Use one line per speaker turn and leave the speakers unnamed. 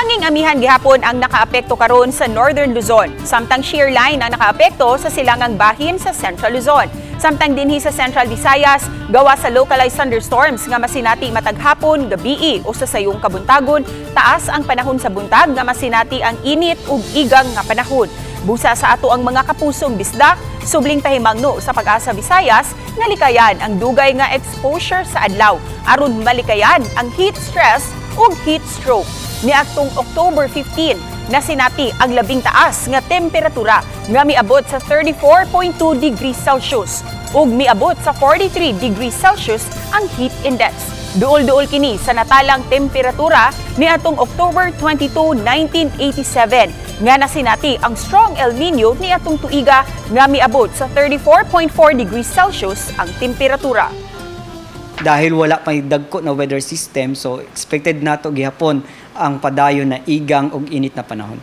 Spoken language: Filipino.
Hanging amihan gihapon ang nakaapekto karon sa Northern Luzon, samtang shear line ang nakaapekto sa silangang bahin sa Central Luzon. Samtang dinhi sa Central Visayas, gawa sa localized thunderstorms nga masinati matag hapon, gabii o sa sayong kabuntagon, taas ang panahon sa buntag nga masinati ang init ug igang nga panahon. Busa sa ato ang mga kapusong bisdak, subling tahimangno sa Pag-asa Visayas, nga likayan ang dugay nga exposure sa adlaw, aron malikayan ang heat stress ug heat stroke. Niadtong October 15, nasinati ang labing taas nga temperatura nga miabot sa 34.2 degrees Celsius ug miabot sa 43 degrees Celsius ang heat index. Duol-duol kini sa natalang temperatura niadtong October 22, 1987 nga nasinati ang strong El Nino niadtong tuiga nga miabot sa 34.4 degrees Celsius ang temperatura.
Dahil wala pang dagko na weather system, so expected nato gihapon ang padayon na igang ug init na panahon.